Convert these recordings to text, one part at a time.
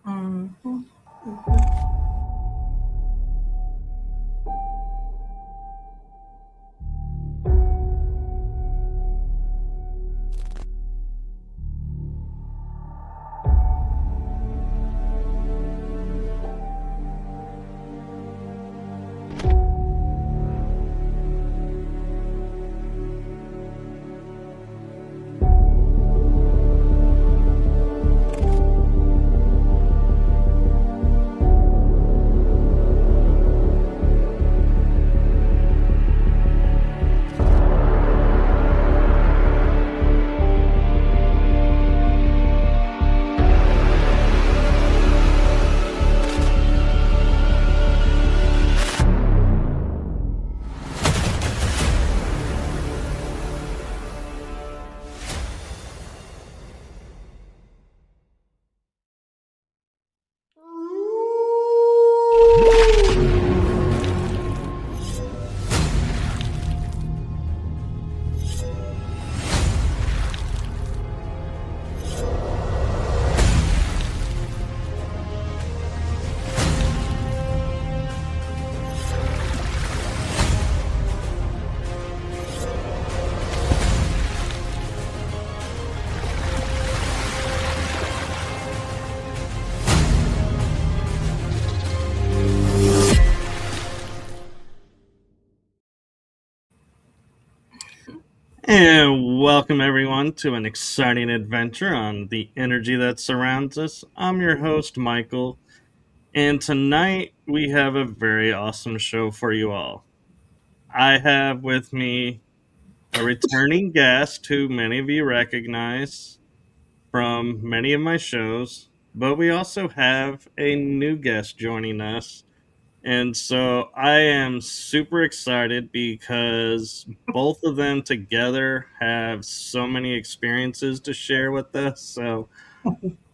Mm-hmm. And welcome everyone to an exciting adventure on the energy that surrounds us. I'm your host, Michael, and tonight we have a very awesome show for you all. I have with me a returning guest who many of you recognize from many of my shows, but we also have a new guest joining us. And so I am super excited because both of them together have so many experiences to share with us. So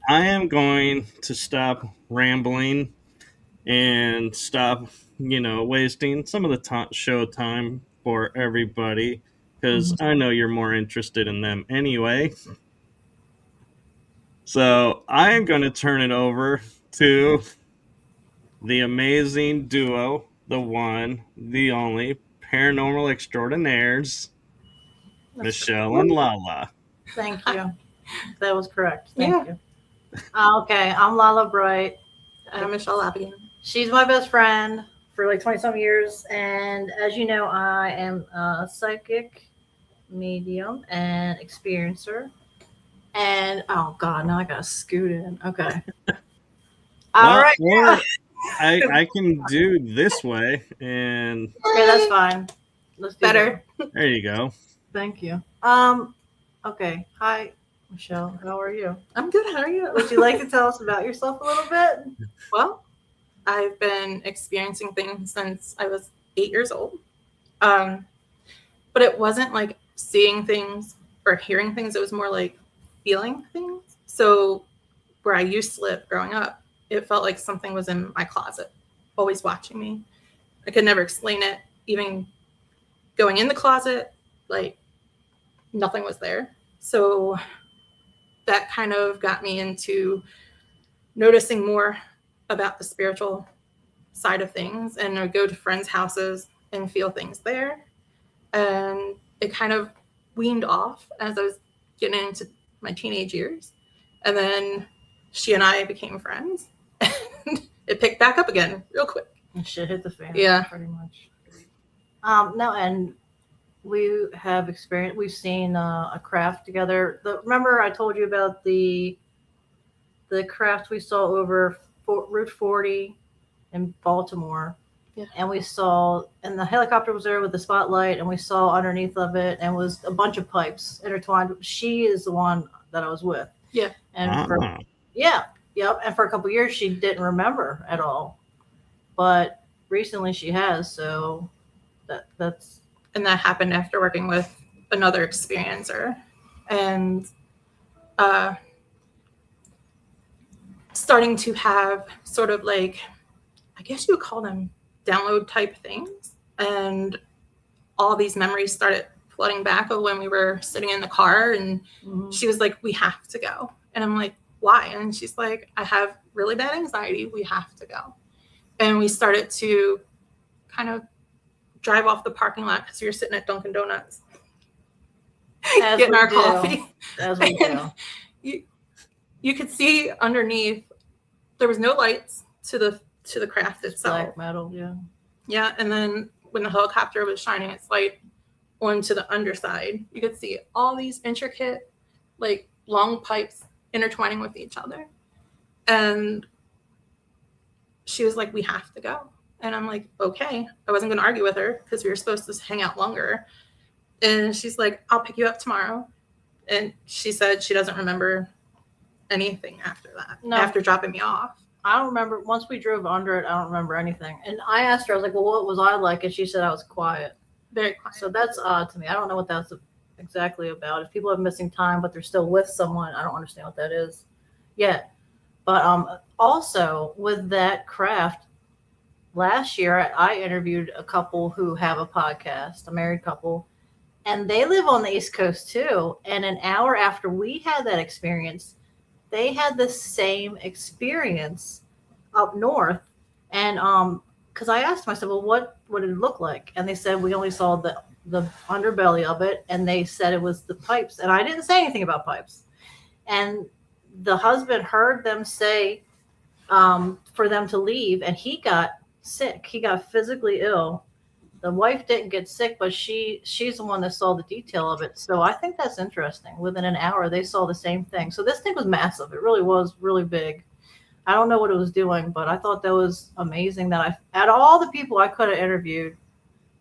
I am going to stop rambling and stop, wasting some of the show time for everybody because I know you're more interested in them anyway. So I am going to turn it over to the amazing duo, the one, the only paranormal extraordinaires, Michelle and Lala. Thank you. That was correct. Thank you. Okay, I'm Lala Bright. I'm Michele Labigan. She's my best friend for like 20 some years. And as you know, I am a psychic medium and experiencer. And oh God, now I gotta scoot in. Okay. All Well, right. or I can do this way, and Okay, that's fine. Let's do Better. there you go. Thank you. Okay. Hi, Michelle. How are you? I'm good. How are you? Would you like to tell us about yourself a little bit? Well, I've been experiencing things since I was 8 years old. But it wasn't like seeing things or hearing things. It was more like feeling things. So where I used to live growing up, it felt like something was in my closet, always watching me. I could never explain it. Even going in the closet, like nothing was there. So that kind of got me into noticing more about the spiritual side of things, and I would go to friends' houses and feel things there. And it kind of weaned off as I was getting into my teenage years. And then she and I became friends, and it picked back up again real quick. And shit hit the fan. Yeah. Pretty much. No, and we have experience. We've seen a craft together. Remember I told you about the craft we saw over Route 40 in Baltimore. Yeah. And we saw, and the helicopter was there with the spotlight, and we saw underneath of it, and was a bunch of pipes intertwined. She is the one that I was with. Yeah. And and for a couple of years she didn't remember at all, but recently she has. So that's and that happened after working with another experiencer, and starting to have sort of like, I guess you would call them download type things. And all these memories started flooding back of when we were sitting in the car, and she was like, we have to go. And I'm like, why? And she's like, I have really bad anxiety. We have to go. And we started to kind of drive off the parking lot because we were sitting at Dunkin' Donuts getting our coffee. As we do. You could see underneath, there was no lights to the craft itself. Black metal, yeah. Yeah, and then when the helicopter was shining its light onto the underside, you could see all these intricate, like, long pipes intertwining with each other. And she was like, we have to go. And I'm like, okay. I wasn't going to argue with her because we were supposed to hang out longer. And she's like, I'll pick you up tomorrow. And she said she doesn't remember anything after that, after dropping me off. I don't remember. Once we drove under it, I don't remember anything. And I asked her, I was like, well, what was I like? And she said I was quiet. Very quiet. So that's odd to me. I don't know what that's exactly about. If people have missing time, but they're still with someone, I don't understand what that is yet. But also with that craft, last year I interviewed a couple who have a podcast, a married couple, and they live on the East Coast too. And an hour after we had that experience, they had the same experience up north. And because I asked them, I said, well, what did it look like? And they said we only saw the underbelly of it, and they said it was the pipes. And I didn't say anything about pipes. And the husband heard them say for them to leave, and he got sick. He got physically ill. The wife didn't get sick, but she's the one that saw the detail of it. So I think that's interesting. Within an hour, they saw the same thing. So this thing was massive. It really was really big. I don't know what it was doing, but I thought that was amazing that out of all the people I could have interviewed,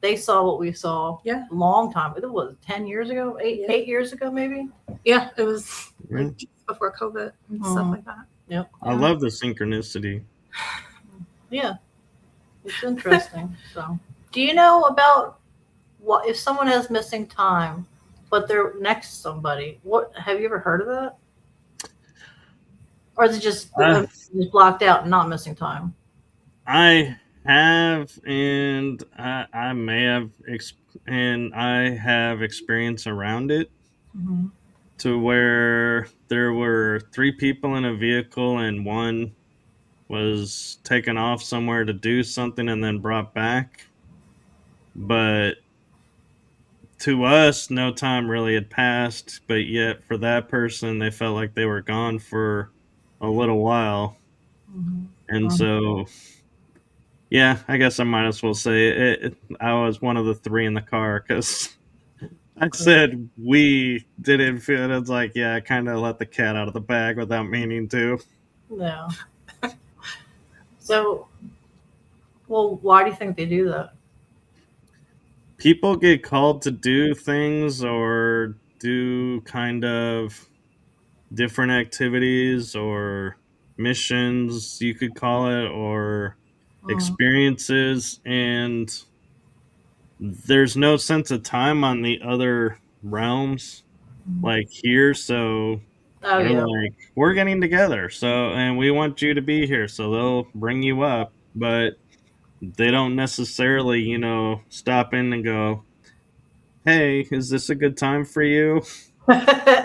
they saw what we saw. Yeah. A long time. It was 10 years ago, 8 years ago, maybe. Yeah, it was like just before COVID and stuff like that. Yep. I love the synchronicity. Yeah. It's interesting. So, do you know about what if someone has missing time, but they're next to somebody? What have you ever heard of that? Or is it just blocked out and not missing time? I have, and I may have, and I have experience around it, to where there were 3 people in a vehicle, and one was taken off somewhere to do something and then brought back. But to us, no time really had passed, but yet for that person, they felt like they were gone for a little while. And so, yeah, I guess I might as well say I was one of the 3 in the car, because I said we didn't feel it. It's like, yeah, I kind of let the cat out of the bag without meaning to. No. So, well, why do you think they do that? People get called to do things or do kind of different activities or missions, you could call it, or experiences, and there's no sense of time on the other realms like here. So they're like, we're getting together, so, and we want you to be here, so they'll bring you up, but they don't necessarily, stop in and go, hey, is this a good time for you?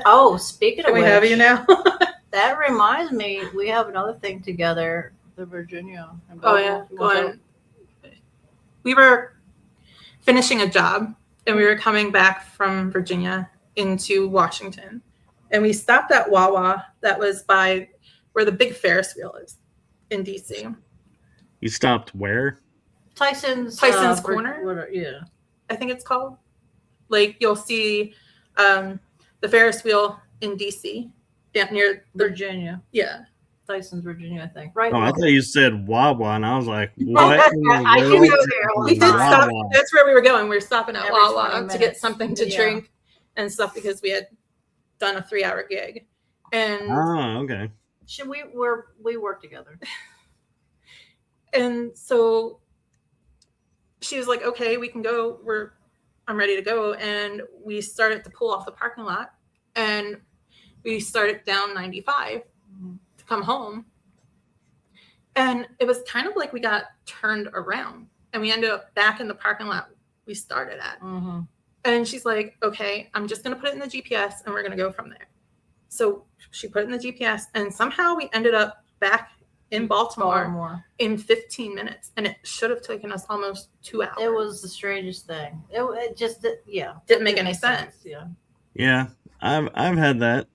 Oh, speaking of Can we which, have you now? that reminds me, we have another thing together, the Virginia. Oh, yeah. We were finishing a job, and we were coming back from Virginia into Washington. And we stopped at Wawa that was by where the big Ferris wheel is in D.C. You stopped where? Tyson's Corner? Yeah. I think it's called. Like, you'll see the Ferris wheel in D.C. down near Virginia. Yeah. Tyson's, Virginia, I think. Right. Oh, I thought you said Wawa, and I was like, what? I can go there all We the did time. stop. That's where we were going. We were stopping at Every Wawa 20 to get minutes. something to drink and stuff because we had done a 3-hour gig. And okay. We work together. And so she was like, okay, we can go. I'm ready to go. And we started to pull off the parking lot, and we started down 95 to come home. And it was kind of like we got turned around, and we ended up back in the parking lot we started at. And she's like, okay, I'm just going to put it in the GPS, and we're going to go from there. So she put it in the GPS, and somehow we ended up back in Baltimore in 15 minutes, and it should have taken us almost 2 hours. It was the strangest thing. It just didn't make any sense. Yeah, I've had that.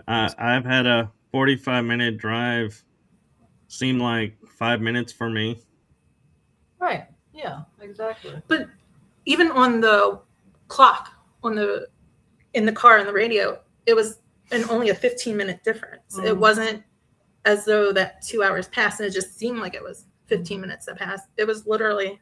I've had a 45-minute drive seem like 5 minutes for me. Right. Yeah, exactly. But even on the clock in the car, in the radio, it was only a 15-minute difference. It wasn't as though that 2 hours passed, and it just seemed like it was 15 minutes that passed. It was literally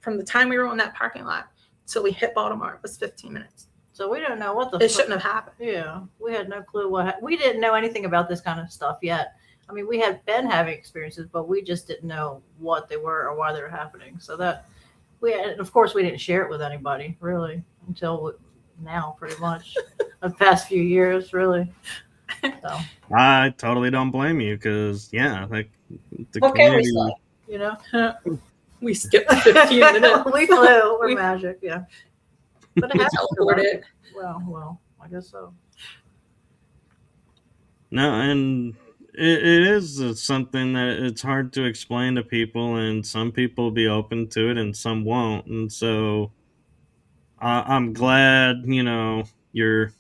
from the time we were on that parking lot till we hit Baltimore, it was 15 minutes. So we don't know what it shouldn't have happened. Yeah, we had no clue we didn't know anything about this kind of stuff yet. I mean, we had been having experiences, but we just didn't know what they were or why they were happening. So that of course, we didn't share it with anybody really until now, pretty much the past few years, really. So I totally don't blame you, because the community, you know, we skipped 15 minutes. We flew. We're magic, yeah. But it teleported. Well, I guess so. No, and it is something that it's hard to explain to people, and some people will be open to it and some won't. And so I'm glad, your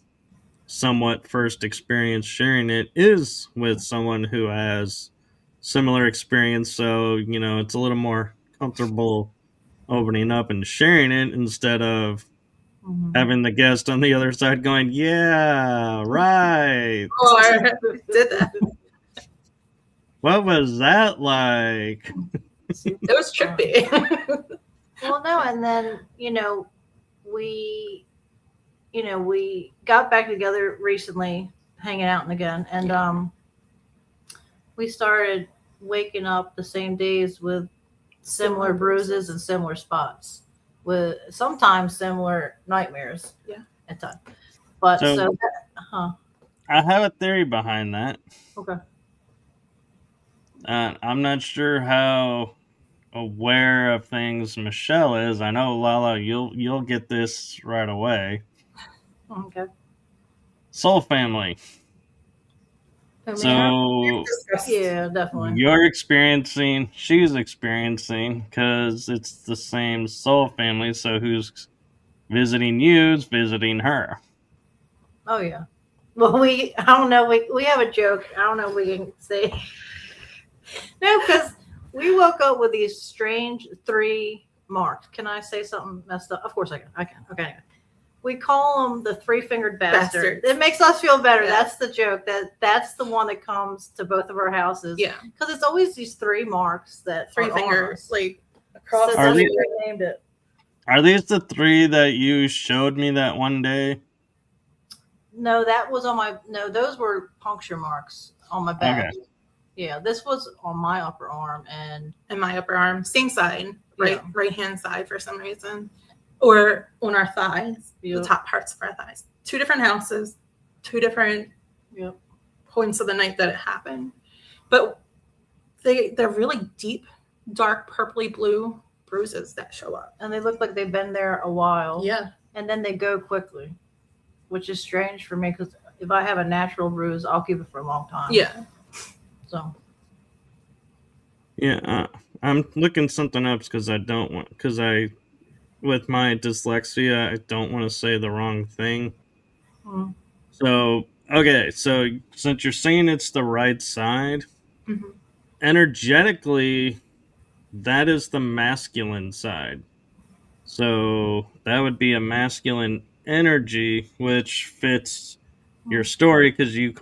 somewhat first experience sharing it is with someone who has similar experience. So, it's a little more comfortable opening up and sharing it instead of having the guest on the other side going, yeah, right. Or did that. What was that like? It was trippy. Well, no, and then, we got back together recently, hanging out again, and we started waking up the same days with similar bruises and similar spots, with sometimes similar nightmares. Yeah, at times. But I have a theory behind that. Okay. I'm not sure how aware of things Michelle is. I know, Lala, you'll get this right away. Okay. Soul family. So yeah, definitely. She's experiencing, because it's the same soul family. So who's visiting you is visiting her. Oh yeah. Well, I don't know. We have a joke. I don't know if we can say. No, because we woke up with these strange 3 marks. Can I say something messed up? Of course I can. Okay. Anyway. We call them the 3-fingered bastard. It makes us feel better. Yeah. That's the joke. That's the one that comes to both of our houses. Yeah. Because it's always these 3 marks that 3 fingers, like across. So that's what we named it. Are these the 3 that you showed me that one day? No, that was on my. No, those were puncture marks on my back. Okay. Yeah, this was on my upper arm and my upper arm, same side, right hand side for some reason, or on our thighs, the top parts of our thighs. 2 different houses, 2 different points of the night that it happened, but they're really deep, dark, purpley blue bruises that show up, and they look like they've been there a while. Yeah, and then they go quickly, which is strange for me because if I have a natural bruise, I'll keep it for a long time. Yeah. So. Yeah, I'm looking something up because with my dyslexia, I don't want to say the wrong thing. So, okay, so since you're saying it's the right side, energetically, that is the masculine side. So that would be a masculine energy, which fits your story because you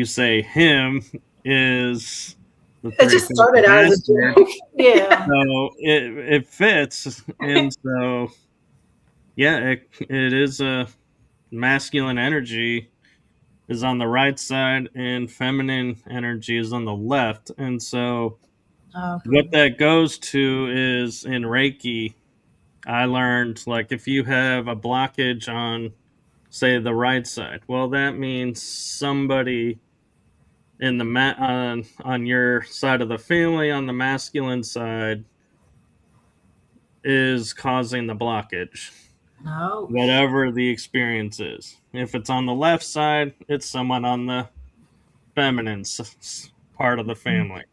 say him is the it just started out as a joke. Yeah. So it fits. And so it is a masculine energy is on the right side and feminine energy is on the left. And so what that goes to is in Reiki, I learned, like, if you have a blockage on, say, the right side, well, that means somebody in the on your side of the family, on the masculine side, is causing the blockage. No. whatever the experience is. If it's on the left side, it's someone on the feminine part of the family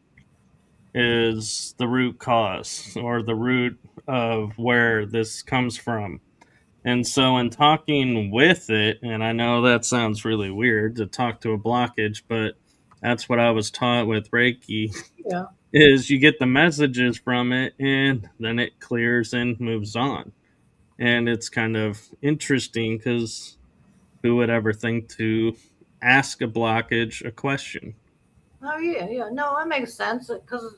is the root cause or the root of where this comes from. And so, in talking with it, and I know that sounds really weird to talk to a blockage, but that's what I was taught with Reiki Yeah. is you get the messages from it and then it clears and moves on. And it's kind of interesting because who would ever think to ask a blockage a question? Oh yeah. No, that makes sense because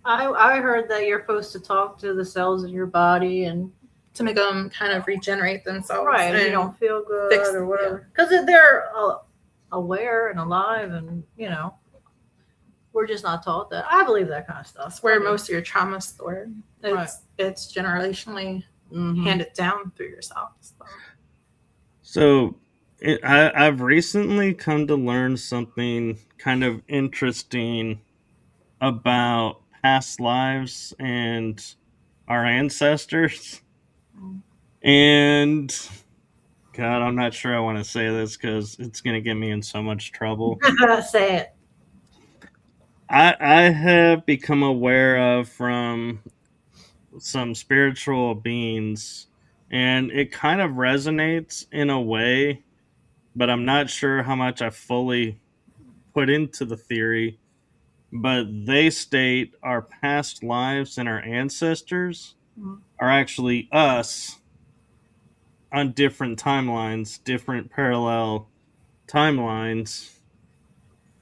I heard that you're supposed to talk to the cells in your body and to make them kind of regenerate themselves. right, if you don't feel good or whatever, because they're aware and alive, and we're just not taught that. I believe that kind of stuff. That's where most of your trauma is stored. Right. It's generationally handed down through yourself. So I've recently come to learn something kind of interesting about past lives and our ancestors. And God, I'm not sure I want to say this because it's going to get me in so much trouble. Say it. I have become aware of from some spiritual beings, and it kind of resonates in a way, but I'm not sure how much I fully put into the theory. But they state our past lives and our ancestors are actually us on different timelines, different parallel timelines,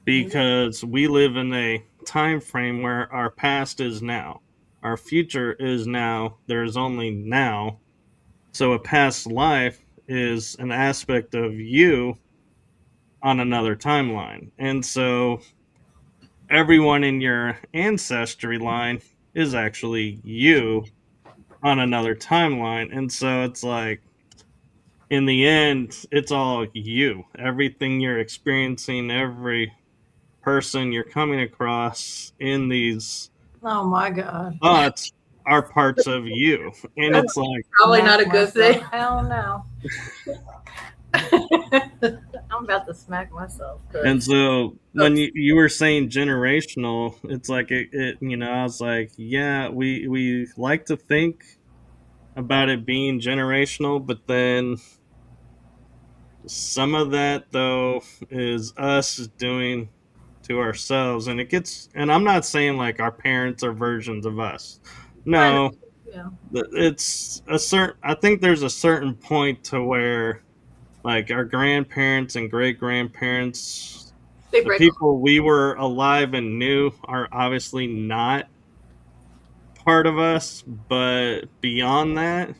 because we live in a time frame where our past is now, our future is now, there's only now. So a past life is an aspect of you on another timeline. And so everyone in your ancestry line is actually you on another timeline. And so it's like, in the end, it's all you. Everything you're experiencing, every person you're coming across in these Oh my God. thoughts are parts of you. And it's like, probably not a good thing. Hell no. I'm about to smack myself. and so when you were saying generational, it's like it I was like, yeah, we like to think about it being generational, but then some of that though is us doing to ourselves, and I'm not saying like our parents are versions of us. No, Yeah. it's I think there's a certain point to where like our grandparents and great grandparents, the people we were alive and knew, are obviously not part of us, but beyond that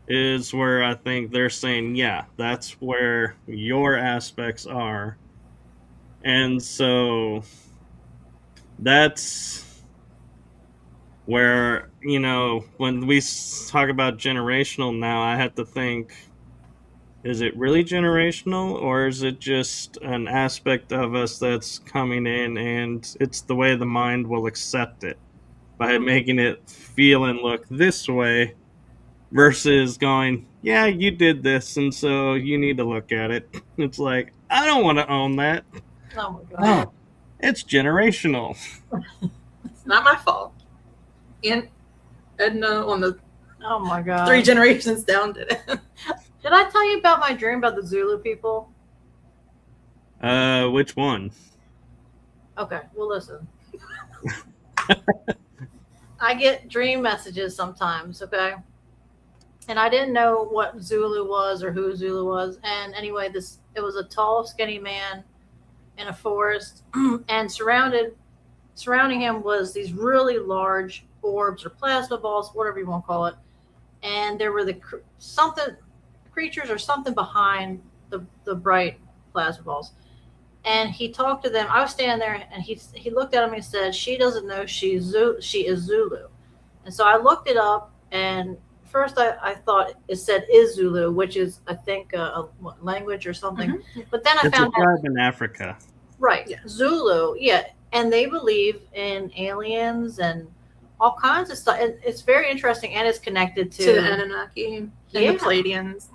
is where I think they're saying, yeah, that's where your aspects are. And so that's where, when we talk about generational now, I have to think, is it really generational, or is it just an aspect of us that's coming in and it's the way the mind will accept it by making it feel and look this way versus going, yeah, you did this, and so you need to look at it. It's like, I don't want to own that. Oh my God. It's generational. It's not my fault. And Edna on the Oh my God. 3 generations down did it. Did I tell you about my dream about the Zulu people? Which one? Okay, well listen. I get dream messages sometimes, okay? And I didn't know what Zulu was or who Zulu was. And anyway, it was a tall, skinny man in a forest, and surrounding him was these really large orbs or plasma balls, whatever you want to call it. And there were creatures or something behind the bright plasma balls. And he talked to them. I was standing there, and he looked at him and said, "She doesn't know she is Zulu." And so I looked it up, and first I thought it said is Zulu, which is, I think, a language or something. Mm-hmm. But then I found out, tribe in Africa. Right. Yeah. Zulu. Yeah. And they believe in aliens and all kinds of stuff. It's very interesting, and it's connected To the Anunnaki and Yeah. the Pleiadians.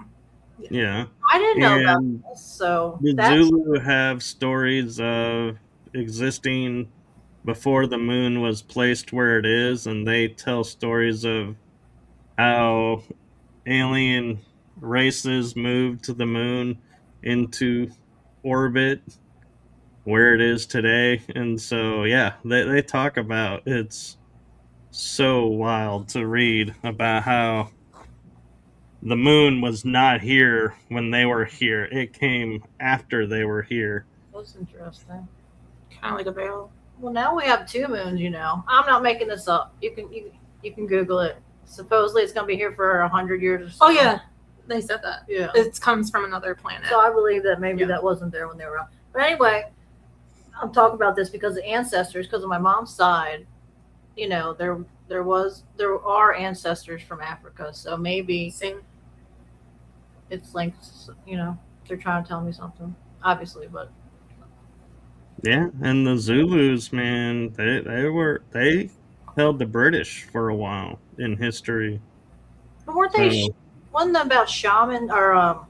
Yeah. I didn't know about And this, so the that's Zulu have stories of existing before the moon was placed where it is, and they tell stories of how alien races moved to the moon into orbit where it is today. And so, yeah, they talk about it's so wild to read about how the moon was not here when they were here. It came after they were here. that's interesting. Kind of like a veil. Well, now we have 2 moons. I'm not making this up. You can Google it. Supposedly, it's going to be here for 100 years or so. Oh yeah, they said that. Yeah. It comes from another planet. So I believe that maybe Yeah. that wasn't there when they were around. But anyway, I'm talking about this because of ancestors. Because of my mom's side, there are ancestors from Africa. So maybe Same. it's linked. They're trying to tell me something, obviously. But Yeah, and the Zulus, man, they held the British for a while in history. weren't they? So, Wasn't that about shaman or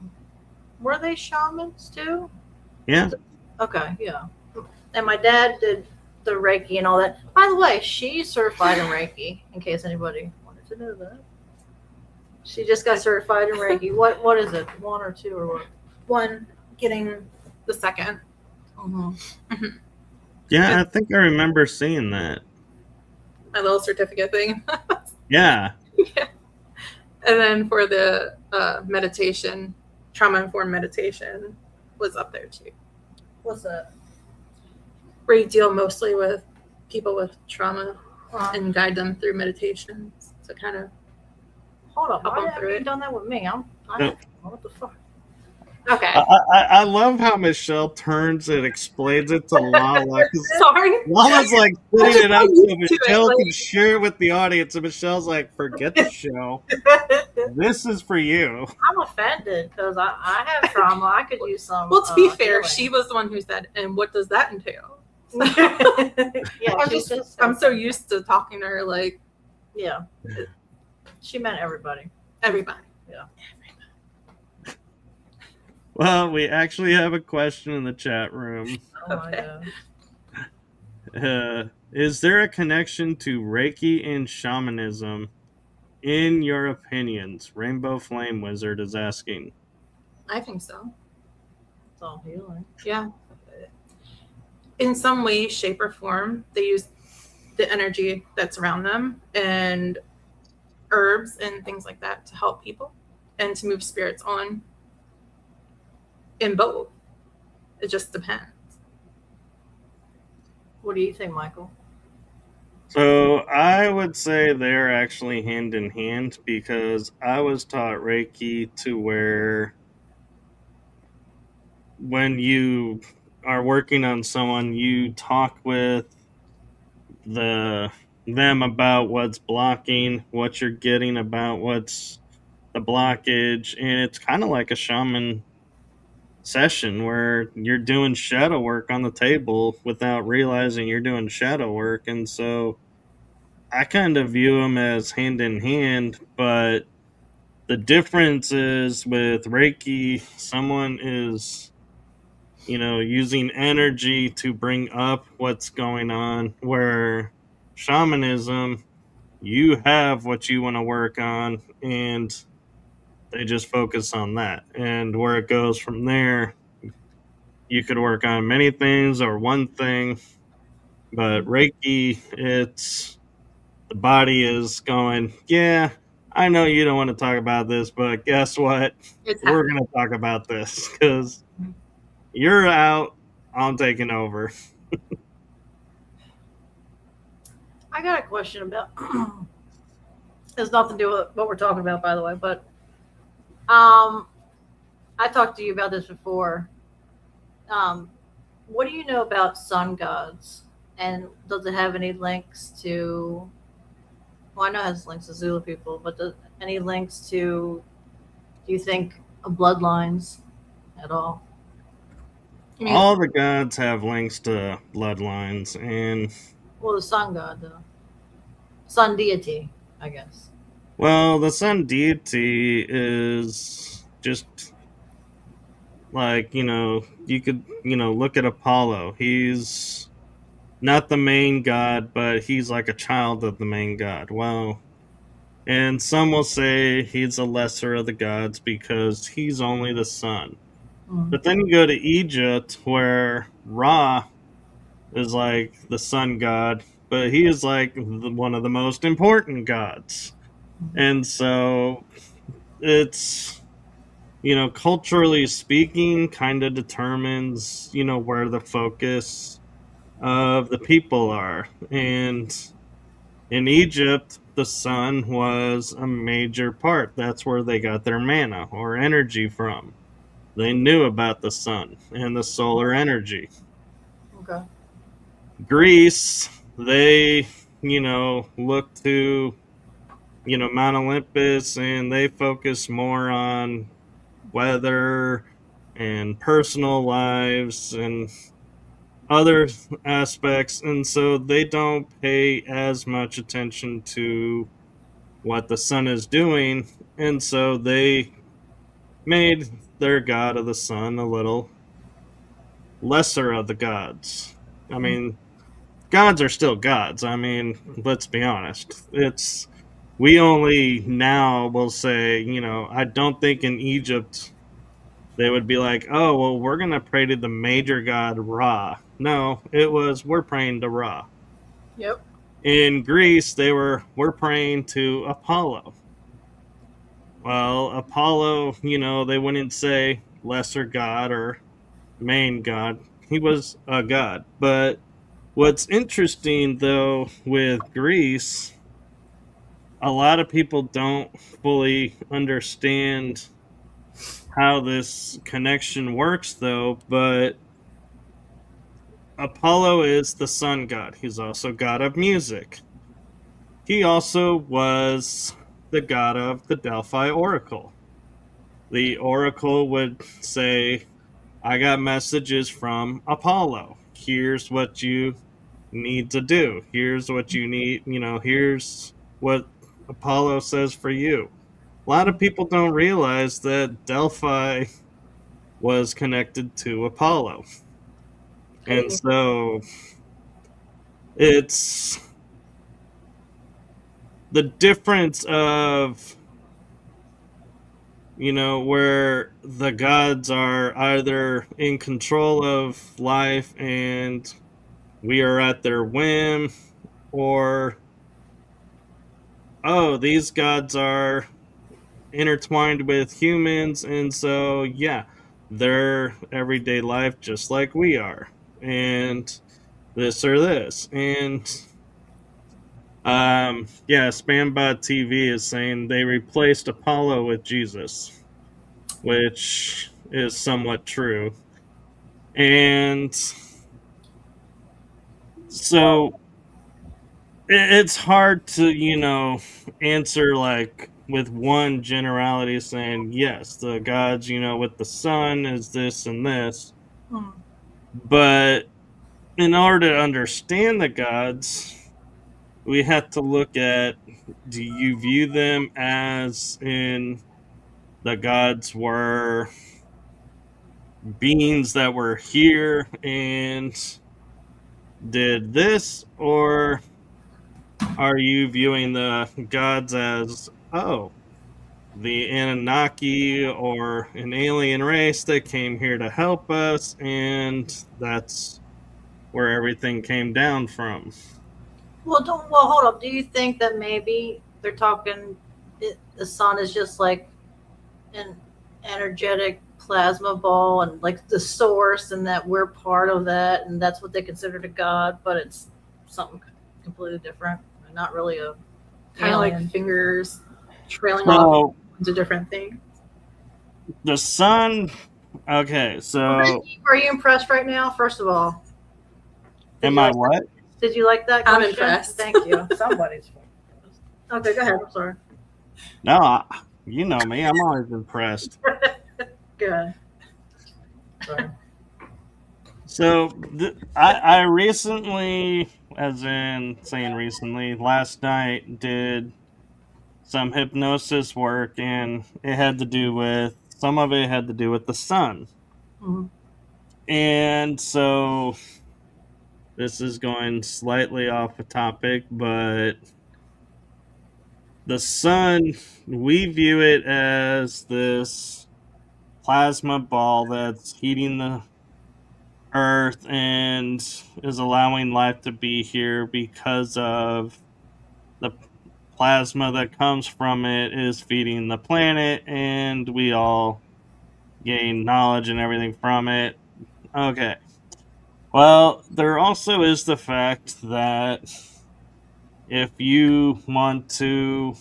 were they shamans too? yeah. Okay, yeah. And my dad did the Reiki and all that. By the way, she's certified in Reiki, in case anybody wanted to know that. She just got certified in Reiki. What is it? 1 or 2 or what? One getting the second. Mm-hmm. Yeah, I think I remember seeing that. My little certificate thing. Yeah. Yeah. And then for the meditation, trauma-informed meditation was up there too. What's that? Where you deal mostly with people with trauma and guide them through meditations. So kind of Hold on. Help Why them haven't through you it. done that with me? No. What the fuck? Okay. I love how Michelle turns and explains it to Lala. 'Cause sorry. Lala's like putting just it up so so used to it, Michelle like- can share it with the audience, and Michelle's like, forget the show. This is for you. I'm offended because I have trauma. I could use some. Well, to be fair, healing. she was the one who said, "And what does that entail?" Yeah, I'm so used to talking to her like yeah. She meant everybody. everybody. Well, we actually have a question in the chat room. Oh my Okay. god. Is there a connection to Reiki and shamanism? In your opinions, Rainbow Flame Wizard is asking. I think so. It's all healing. Yeah. In some way, shape, or form, they use the energy that's around them and herbs and things like that to help people and to move spirits on in both. It just depends. What do you think, Michael? So I would say they're actually hand in hand because I was taught Reiki to where when you are working on someone, you talk with them about what's blocking, what you're getting about what's the blockage, and it's kind of like a shaman session where you're doing shadow work on the table without realizing you're doing shadow work. And so I kind of view them as hand in hand, but the difference is with Reiki, someone is, using energy to bring up what's going on, where shamanism, you have what you want to work on, and they just focus on that. And where it goes from there, you could work on many things or one thing, but Reiki, it's the body is going, yeah, I know you don't want to talk about this, but guess what? It's We're happening. going to talk about this because you're out, I'm taking over. I got a question about. Has nothing to do with what we're talking about, by the way. But I talked to you about this before. What do you know about sun gods? And does it have any links to? Well, I know it has links to Zulu people, but any links to? Do you think bloodlines at all? You mean, All the gods have links to bloodlines, and Well, the sun god though. sun deity, I guess. Well, the sun deity is just like, you could, look at Apollo. He's not the main god, but he's like a child of the main god. Well, and some will say he's a lesser of the gods because he's only the sun. Mm. But then you go to Egypt where Ra is like the sun god, but he is like one of the most important gods. And so it's, culturally speaking, kind of determines, where the focus of the people are. And in Egypt, the sun was a major part. That's where they got their mana or energy from. They knew about the sun and the solar energy. Okay. Greece, they, look to, Mount Olympus, and they focus more on weather and personal lives and other aspects. And so they don't pay as much attention to what the sun is doing. And so they made their god of the sun a little lesser of the gods. I mean, gods are still gods. I mean, let's be honest. We only now will say, I don't think in Egypt they would be like, oh, well, we're going to pray to the major god Ra. No, it was, we're praying to Ra. Yep. In Greece, we're praying to Apollo. Well, Apollo, they wouldn't say lesser god or main god. He was a god. But what's interesting, though, with Greece, a lot of people don't fully understand how this connection works, though. But Apollo is the sun god. He's also god of music. He also was the god of the Delphi Oracle. The oracle would say, I got messages from Apollo. Here's what you need to do. Here's what you need, here's what Apollo says for you. A lot of people don't realize that Delphi was connected to Apollo. And so it's the difference of, where the gods are either in control of life and we are at their whim, or, oh, these gods are intertwined with humans, and so, yeah, their everyday life just like we are. And this or this. And Spambot TV is saying they replaced Apollo with Jesus, which is somewhat true. And so it's hard to, answer like with one generality saying, yes, the gods, with the sun is this and this. But in order to understand the gods, we have to look at, do you view them as in the gods were beings that were here and did this, or are you viewing the gods as, oh, the Anunnaki or an alien race that came here to help us, and that's where everything came down from? Well, hold up. Do you think that maybe they're talking? The sun is just like an energetic plasma ball, and like the source, and that we're part of that, and that's what they consider a god, but it's something completely different. Not really a Kind of alien. like fingers trailing So off into different things. the sun. Okay, so Are you impressed right now? First of all, am I what? Did you like that? I'm question? impressed. Thank you. Somebody's. Okay, go ahead. I'm sorry. No, you know me. I'm always impressed. Good. Sorry. So I recently, as in saying recently, last night did some hypnosis work, and it had to do with some of it had to do with the sun. Mhm. And so this is going slightly off the topic, but the sun, we view it as this plasma ball that's heating the earth and is allowing life to be here because of the plasma that comes from it is feeding the planet, and we all gain knowledge and everything from it. Okay. Well, there also is the fact that if you want to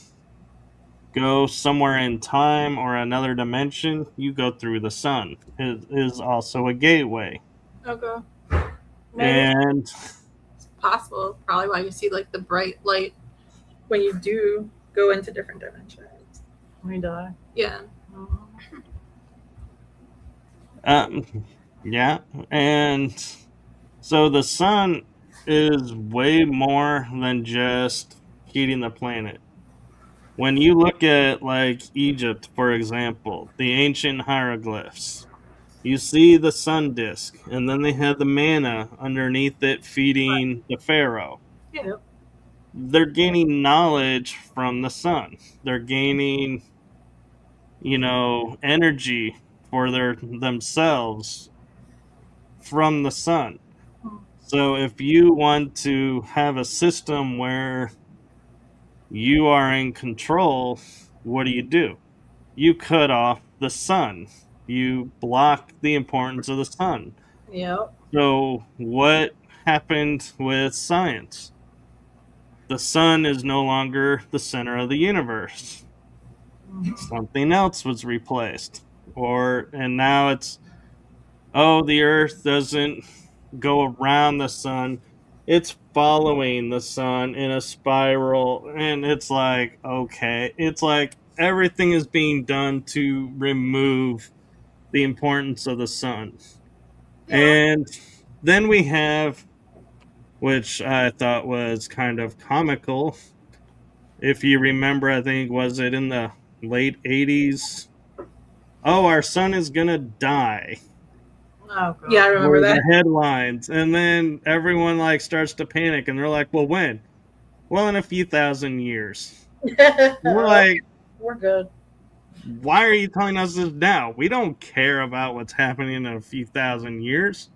go somewhere in time or another dimension, you go through the sun. It is also a gateway. Okay. Maybe. And It's possible. Probably why you see like the bright light when you do go into different dimensions. We die. Yeah. yeah, and so the sun is way more than just heating the planet. When you look at like Egypt, for example, the ancient hieroglyphs, you see the sun disk, and then they had the manna underneath it feeding the pharaoh. Yeah. They're gaining knowledge from the sun. They're gaining, energy for themselves from the sun. So if you want to have a system where you are in control, what do? You cut off the sun. You block the importance of the sun. Yep. So what happened with science? The sun is no longer the center of the universe. Something else was replaced. And now it's, the earth doesn't go around the sun. It's following the sun in a spiral, and it's like, okay, it's like everything is being done to remove the importance of the sun. Yeah. And then we have, which I thought was kind of comical, if you remember, I think, was it in the late 80s? Oh, our sun is gonna die. Oh, God. Yeah, I remember Were that. the headlines, and then everyone like starts to panic, and they're like, "Well, when? Well, in a few thousand years." We're like, We're good. "Why are you telling us this now? We don't care about what's happening in a few thousand years."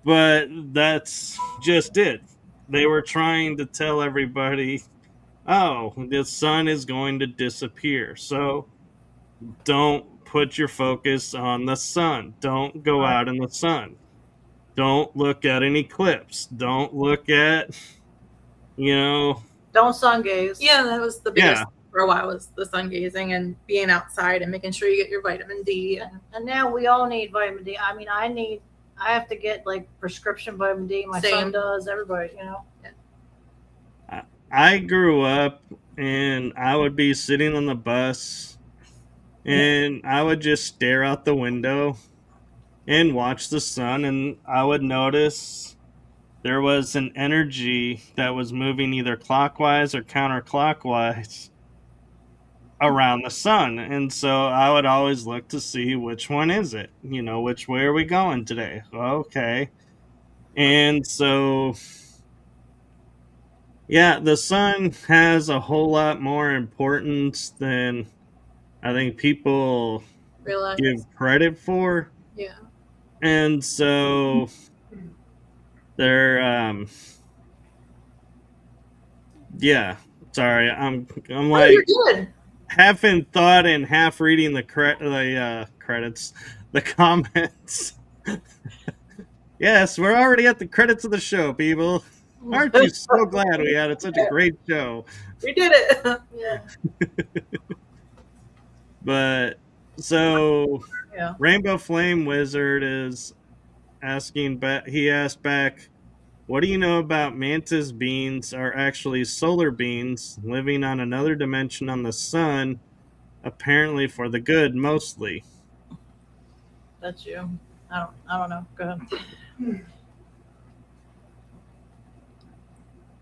But that's just it. They were trying to tell everybody, "Oh, the sun is going to disappear, so don't put your focus on the sun. Don't go out in the sun. Don't look at an eclipse. Don't look at, Don't sun gaze. Yeah, that was the biggest yeah, for a while was the sun gazing and being outside and making sure you get your vitamin D. And now we all need vitamin D. I mean, I have to get like prescription vitamin D. My son Same. does. Everybody, I grew up and I would be sitting on the bus and I would just stare out the window and watch the sun, and I would notice there was an energy that was moving either clockwise or counterclockwise around the sun. And so I would always look to see which one is it, which way are we going today? Okay. And so, yeah, the sun has a whole lot more importance than I think people Realize. give credit for. Yeah. And so they're yeah, sorry, I'm like, you're good. half in thought and half reading the credits, the comments. Yes, we're already at the credits of the show, people. Aren't you so glad we had such a great show? We did it. Yeah. But so Yeah. Rainbow Flame Wizard is asking back. He asked back, "What do you know about mantis beings are actually solar beings living on another dimension on the sun, apparently for the good mostly?" That's you. I don't know. Go ahead.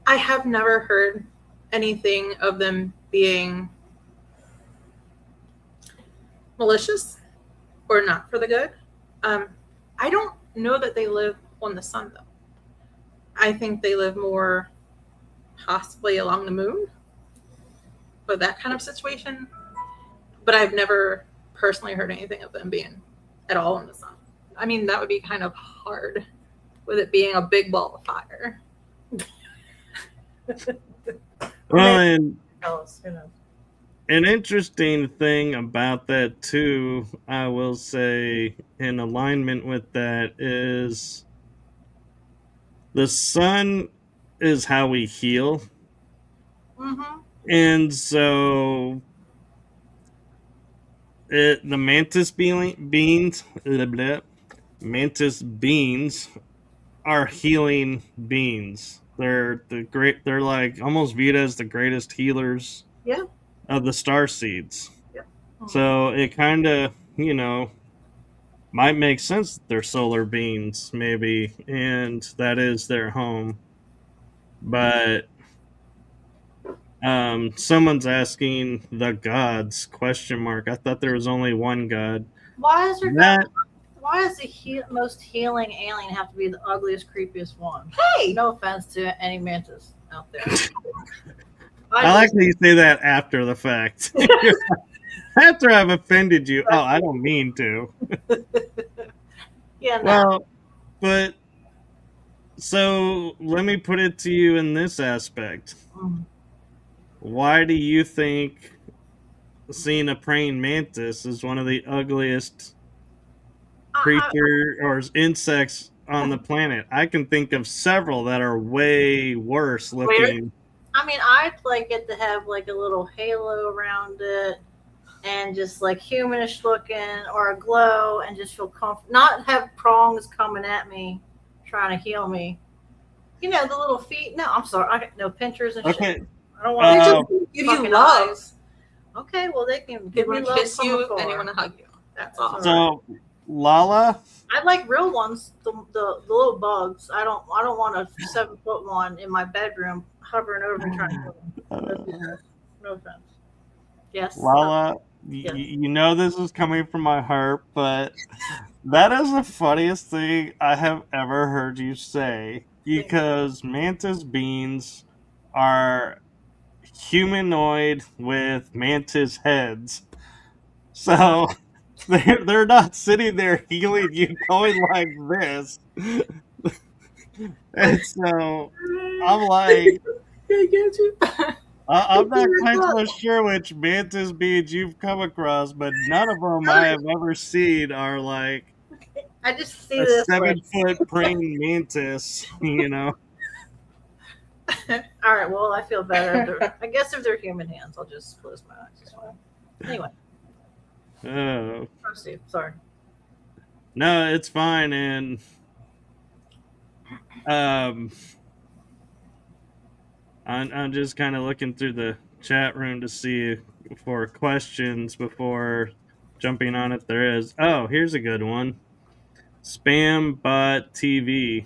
I have never heard anything of them being malicious or not for the good. I don't know that they live on the sun, though. I think they live more possibly along the moon or that kind of situation. But I've never personally heard anything of them being at all in the sun. I mean, that would be kind of hard with it being a big ball of fire. Well, and Tell us, who knows? an interesting thing about that too, I will say, in alignment with that, is the sun is how we heal. Mm-hmm. And so the mantis beans, blah, blah, mantis beans are healing beings. They're they're like almost viewed as the greatest healers Yeah. of the star seeds. Mm-hmm. So it kind of, might make sense that they're solar beings, maybe, and that is their home. But someone's asking the gods ? I thought there was only one god. Why is there That Why does the most healing alien have to be the ugliest, creepiest one? Hey! No offense to any mantis out there. I like how you say that after the fact. After I've offended you. Oh, I don't mean to. Yeah, no. Well, but so let me put it to you in this aspect. Mm. Why do you think seeing a praying mantis is one of the ugliest creature or insects on the planet? I can think of several that are way worse looking. I mean, I'd like it to have like a little halo around it and just like humanish looking or a glow and just feel comfortable. Not have prongs coming at me trying to heal me. You know, the little feet. No, I'm sorry. I got no pinchers and Okay. shit. I don't want to Give you love. eyes. Okay, well, they can They give me want to love kiss from you afar. and they want to hug you. That's all. So, Lala, I like real ones, the little bugs. I don't want a 7-foot one in my bedroom hovering over me trying to kill me. No offense. Yes. Lala, Yes. you know this is coming from my heart, but that is the funniest thing I have ever heard you say, because mantis beings are humanoid with mantis heads. So they're not sitting there healing you going like this. And so I'm like, I get you. I'm not quite so sure which mantis beings you've come across, but none of them I have ever seen are like I just see a this. 7-foot praying mantis, you know. All right. Well, I feel better. I guess if they're human hands, I'll just close my eyes. It's fine. Anyway, Oh. proceed. Sorry. No, it's fine, and I'm just kind of looking through the chat room to see for questions before jumping on if there is. Oh, here's a good one. Spam Bot TV.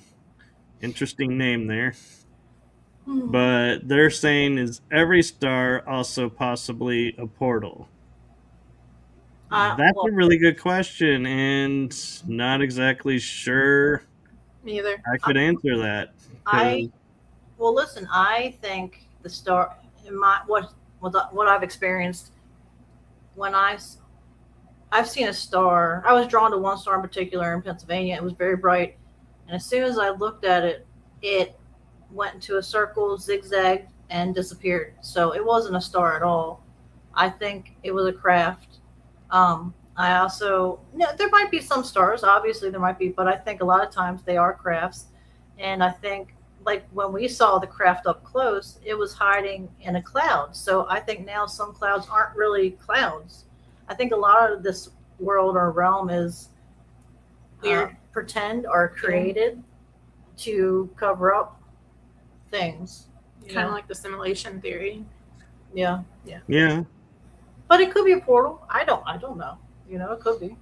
Interesting name there. But they're saying, is every star also possibly a portal? That's a really good question, and not exactly sure Me either. I could answer that. Well, listen. I think the star in what I've experienced when I've seen a star. I was drawn to one star in particular in Pennsylvania. It was very bright, and as soon as I looked at it, it went into a circle, zigzagged, and disappeared. So it wasn't a star at all. I think it was a craft. I also there might be some stars. Obviously, there might be, but I think a lot of times they are crafts, and I think like when we saw the craft up close, it was hiding in a cloud. So I think now some clouds aren't really clouds. I think a lot of this world or realm is weird, pretend or created to cover up things. Kind of like the simulation theory. Yeah. Yeah. But it could be a portal. I don't know. You know, it could be.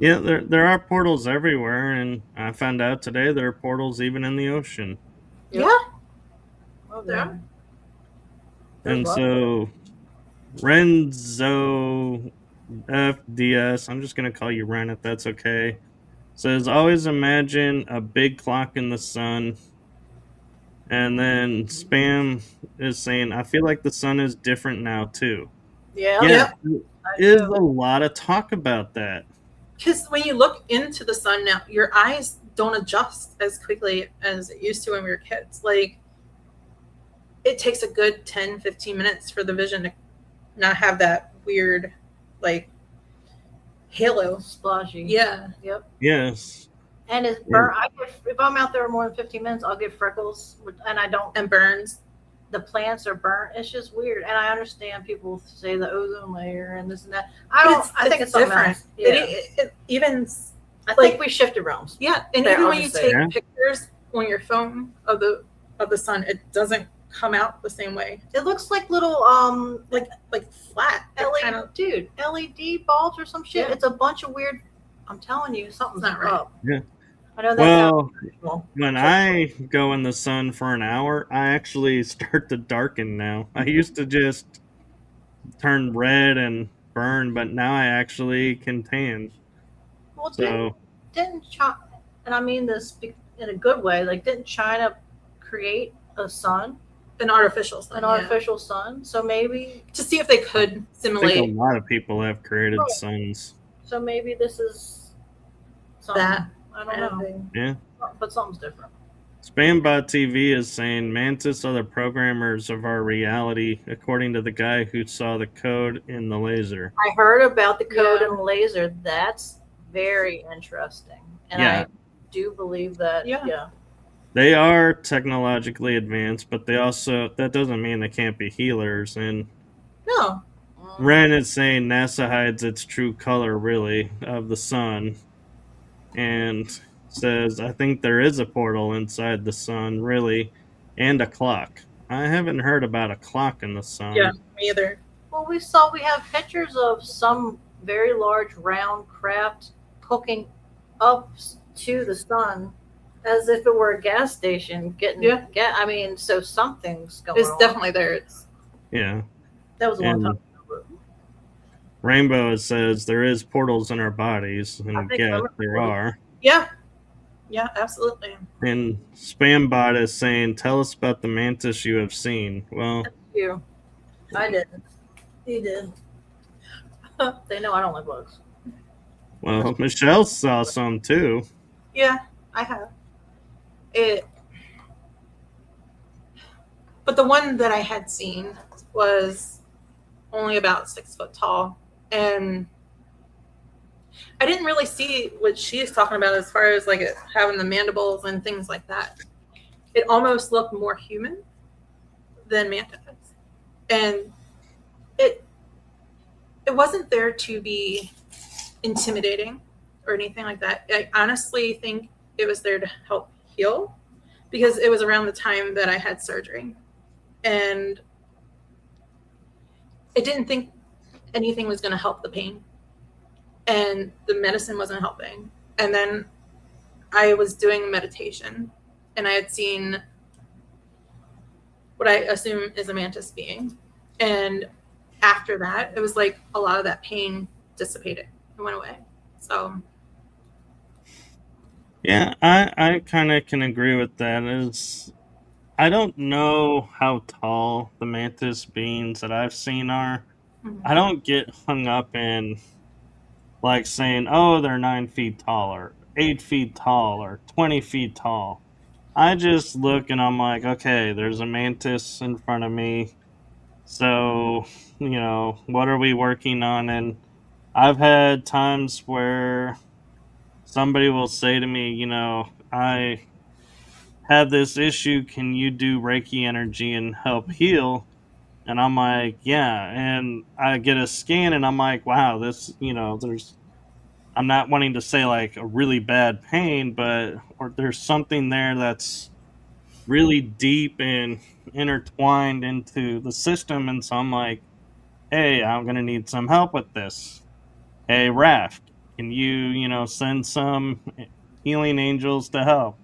Yeah, there are portals everywhere, and I found out today there are portals even in the ocean. Yep. Yeah. Oh, Yeah. There's And lots. so Renzo FDS, I'm just gonna call you Ren if that's okay. Says always imagine a big clock in the sun. And then Spam is saying, I feel like the sun is different now too. Yeah, Yeah, Yep. there I is do. a lot of talk about that. Because when you look into the sun now, your eyes don't adjust as quickly as it used to when we were kids. Like, it takes a good 10, 15 minutes for the vision to not have that weird, like, halo. Splashy. Yeah. Yep. Yes. And it's burn. If I'm out there more than 15 minutes, I'll get freckles, and I don't. And burns. The plants are burnt. It's just weird, and I understand people say the ozone layer and this and that. I don't. I think it's something different. else. Yeah. It even. I think we shifted realms. Yeah, and There, even I'll when you just say. take pictures on your phone of the sun, it doesn't come out the same way. It looks like little Like flat. It LED, kind of, dude, LED bulbs or some shit. Yeah. It's a bunch of weird. I'm telling you, something's Not right. up. Yeah. I know that Well, sounds well. when I go in the sun for an hour, I actually start to darken now. I used to just turn red and burn, but now I actually can tan. Well, So didn't China, and I mean this in a good way, like didn't China create a sun, an artificial sun. an artificial sun? So maybe, to see if they could I think a simulate lot of people have created Right. suns. so maybe this is something. that. I don't know, thing. Yeah. but something's different. Spambot TV is saying Mantis are the programmers of our reality, according to the guy who saw the code in the laser. I heard about the code Yeah. and laser. That's very interesting, and Yeah. I do believe that. Yeah. Yeah. They are technologically advanced, but they also, that doesn't mean they can't be healers. And No. Ren is saying NASA hides its true color, really, of the sun. And says, I think there is a portal inside the sun, really, and a clock. I haven't heard about a clock in the sun. Yeah, me either. Well, we have pictures of some very large round craft hooking up to the sun as if it were a gas station getting Yeah. I mean, so something's going It's on. definitely there. It's Yeah. That was a long And time ago. Rainbow says there is portals in our bodies, I and think yes, I'm- there are. yeah. Yeah, absolutely. And Spambot is saying, tell us about the mantis you have seen. Well, You. I didn't. He did. They know I don't like bugs. Michelle saw some too. Yeah, I have. It but the one that I had seen was only about 6 foot tall, and I didn't really see what she's talking about as far as like it having the mandibles and things like that. It almost looked more human than mantis, and it wasn't there to be intimidating or anything like that. I honestly think it was there to help heal, because it was around the time that I had surgery, and I didn't think anything was going to help the pain, and the medicine wasn't helping. And then I was doing meditation, and I had seen what I assume is a mantis being, and after that, it was like a lot of that pain dissipated and went away. So Yeah, I kind of can agree with that. I don't know how tall the mantis beings that I've seen are. I don't get hung up in like saying, oh, they're 9 feet tall or 8 feet tall or 20 feet tall. I just look and I'm like, okay, there's a mantis in front of me. So, what are we working on? And I've had times where somebody will say to me, I have this issue. Can you do Reiki energy and help heal? And I'm like, yeah. And I get a scan and I'm like, wow, I'm not wanting to say like a really bad pain, or there's something there that's really deep and intertwined into the system. And so I'm like, hey, I'm going to need some help with this. Hey, Raft, Can you send some healing angels to help?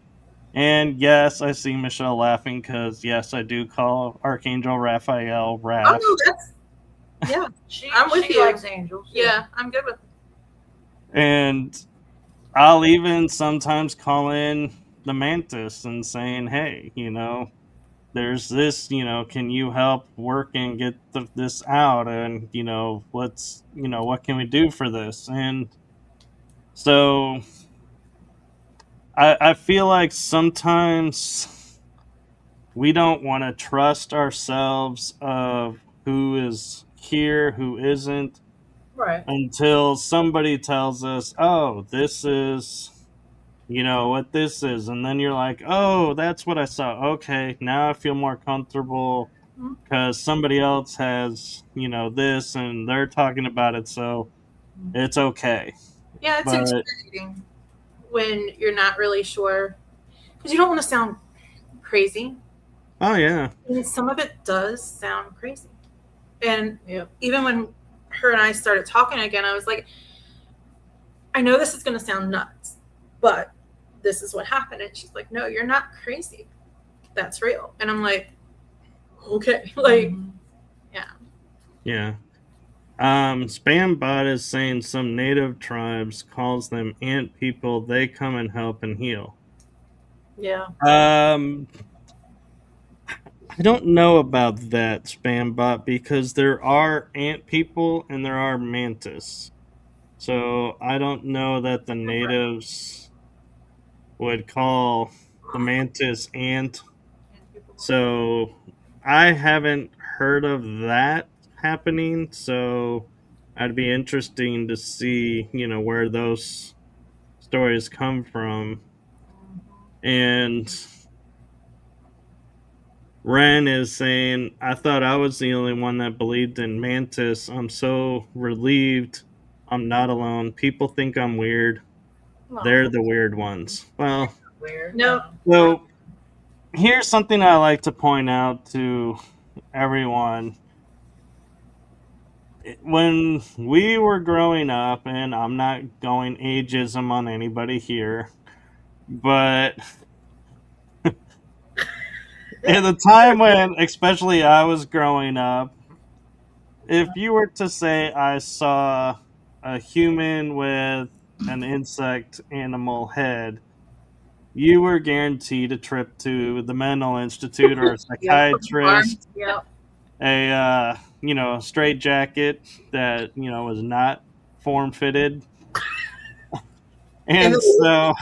And yes, I see Michelle laughing because, yes, I do call Archangel Raphael Raph. Oh, no, that's, yeah. I'm with she you. likes angels. Yeah, I'm good with it. And I'll even sometimes call in the mantis and saying, hey, there's this, can you help work and get this out? And, what can we do for this? And so I feel like sometimes we don't want to trust ourselves of who is here, who isn't, Right. until somebody tells us, oh, this is what this is. And then you're like, oh, that's what I saw. Okay, now I feel more comfortable because somebody else has, this and they're talking about it. So it's okay. Yeah, it's But, intimidating when you're not really sure because you don't want to sound crazy. oh, yeah. And some of it does sound crazy. And Yep. even when her and I started talking again, I was like, I know this is going to sound nuts, but this is what happened. And she's like, no, you're not crazy. That's real. And I'm like, okay. Like, yeah. Yeah. Spambot is saying some native tribes calls them ant people. They come and help and heal. Yeah. I don't know about that, Spambot, because there are ant people and there are mantis. So I don't know that the natives would call the mantis ant. So I haven't heard of that happening. So I'd be interesting to see, where those stories come from. And Ren is saying, I thought I was the only one that believed in mantis. I'm so relieved I'm not alone. People think I'm weird. No. They're the weird ones. Well, Weird. No. so here's something I like to point out to everyone. When we were growing up, and I'm not going ageism on anybody here, but at the time when especially I was growing up, if you were to say I saw a human with an insect animal head, you were guaranteed a trip to the mental institute or a psychiatrist, Yep. a straight jacket that was not form fitted. And so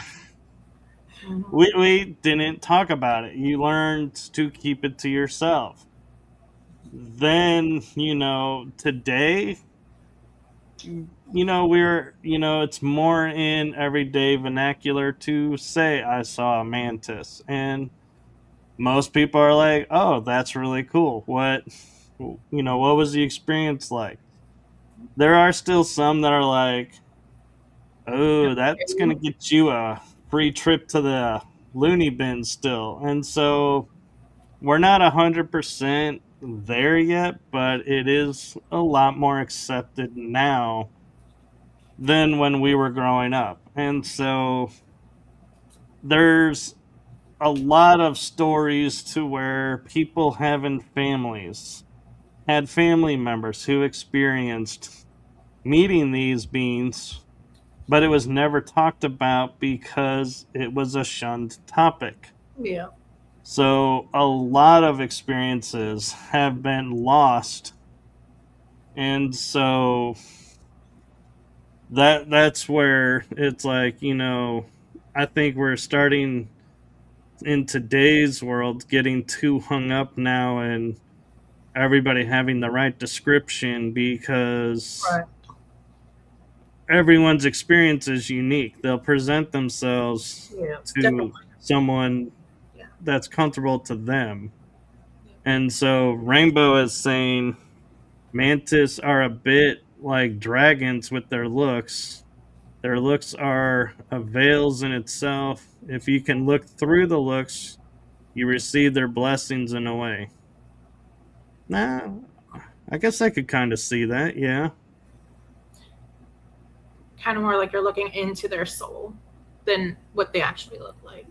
we didn't talk about it. You learned to keep it to yourself. Then, today, it's more in everyday vernacular to say I saw a mantis. And most people are like, oh, that's really cool. What was the experience like? There are still some that are like, oh, that's going to get you a free trip to the loony bin still. And so we're not 100% there yet, but it is a lot more accepted now than when we were growing up. And so there's a lot of stories to where people having families had family members who experienced meeting these beings, but it was never talked about because it was a shunned topic. Yeah. So a lot of experiences have been lost. And so that's where it's like, I think we're starting in today's world getting too hung up now and everybody having the right description because Right. everyone's experience is unique. They'll present themselves Yeah. to Definitely. someone Yeah. that's comfortable to them. And so Rainbow is saying mantis are a bit like dragons with their looks. Their looks are a veils in itself. If you can look through the looks, you receive their blessings in a way. Nah, I guess I could kind of see that, yeah. kind of more like you're looking into their soul than what they actually look like.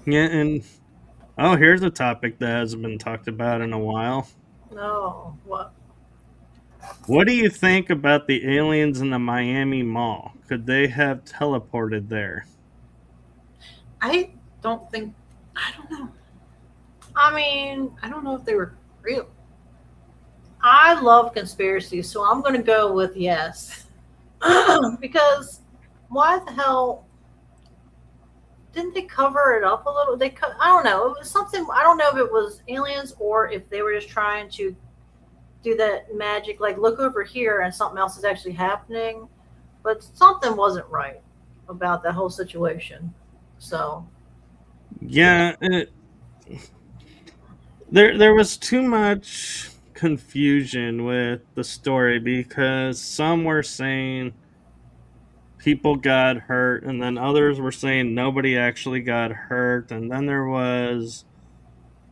Yeah, and here's a topic that hasn't been talked about in a while. No, what? What do you think about the aliens in the Miami Mall? Could they have teleported there? I don't know. I mean, I don't know if they were real. I love conspiracies, so I'm going to go with yes. Because why the hell didn't they cover it up a little? I don't know. It was something. I don't know if it was aliens or if they were just trying to do that magic, like look over here and something else is actually happening. But something wasn't right about that whole situation. So Yeah, there was too much confusion with the story because some were saying people got hurt, and then others were saying nobody actually got hurt, and then there was,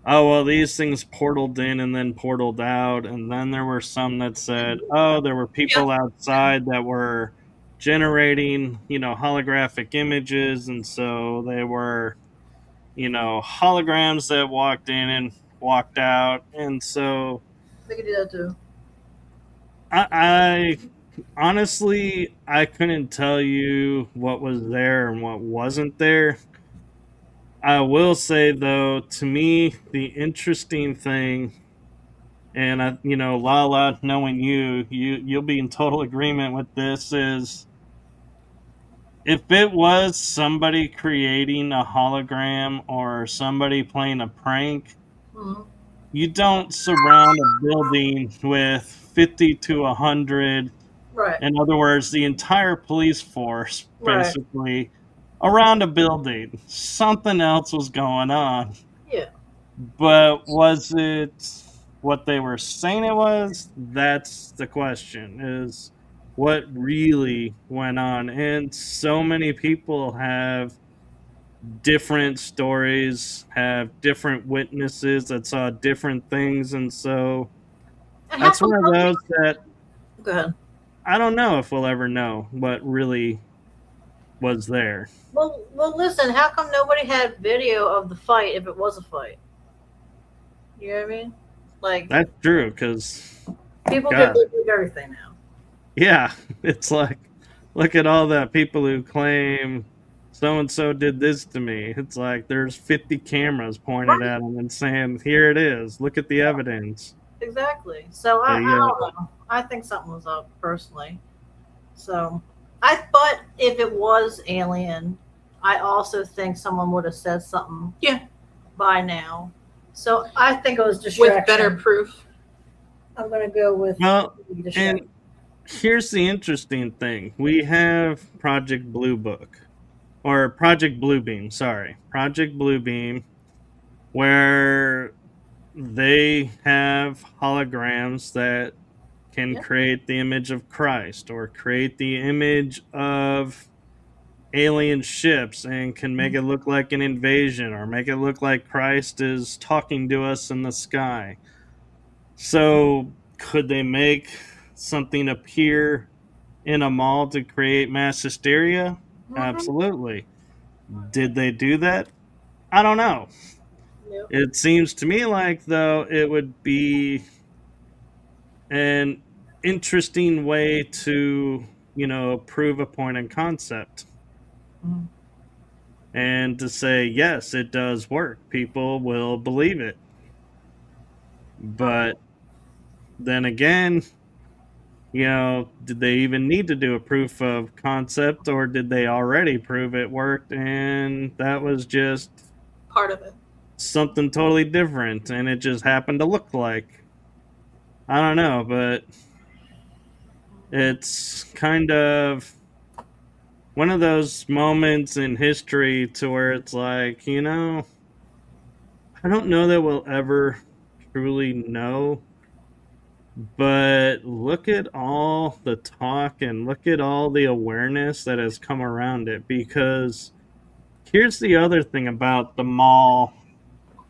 oh well, these things portaled in and then portaled out, and then there were some that said, oh, there were people outside that were generating, holographic images, and so they were, holograms that walked in and walked out, and so they could do that too. I honestly, I couldn't tell you what was there and what wasn't there. I will say though, to me, the interesting thing, and Lala, knowing you'll be in total agreement with this, is if it was somebody creating a hologram or somebody playing a prank, Mm-hmm. you don't surround a building with 50 to 100. Right. In other words, the entire police force, Right. basically, around a building. Something else was going on. Yeah. But was it what they were saying it was? That's the question, is what really went on. And so many people have different stories, have different witnesses that saw different things. And so And that's one of those that Go ahead. I don't know if we'll ever know what really was there. Well, listen. How come nobody had video of the fight if it was a fight? You know what I mean? Like That's true, because people God. can believe everything now. Yeah, it's like, look at all the people who claim so and so did this to me. It's like there's 50 cameras pointed at them and saying, "Here it is. Look at the evidence." Exactly. So I don't know. I think something was up personally. So but if it was alien, I also think someone would have said something. Yeah. By now. So I think it was distraction. With better proof. I'm going to go with and here's the interesting thing. We have Project Blue Book. Or Project Bluebeam, sorry. Project Bluebeam, where they have holograms that can create the image of Christ or create the image of alien ships and can make it look like an invasion or make it look like Christ is talking to us in the sky. So could they make something appear in a mall to create mass hysteria? Mm-hmm. Absolutely. Did they do that? I don't know. Yep. It seems to me like, though, it would be an interesting way to, prove a point in concept. Mm-hmm. And to say, yes, it does work. People will believe it. But then again, did they even need to do a proof of concept, or did they already prove it worked and that was just part of it? Something totally different and it just happened to look like. I don't know, but it's kind of one of those moments in history to where it's like, I don't know that we'll ever truly know, but look at all the talk and look at all the awareness that has come around it, because here's the other thing about the mall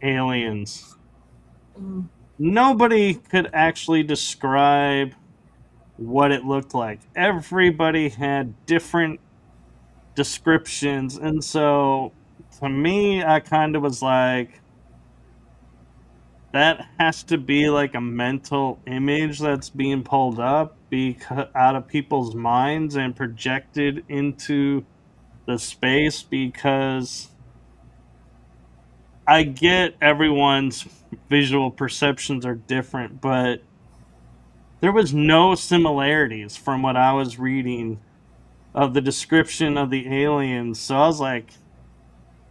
aliens. Nobody could actually describe what it looked like. Everybody had different descriptions, and so to me, I kind of was like, that has to be like a mental image that's being pulled up out of people's minds and projected into the space, because I get everyone's visual perceptions are different, but there was no similarities from what I was reading of the description of the aliens. So I was like,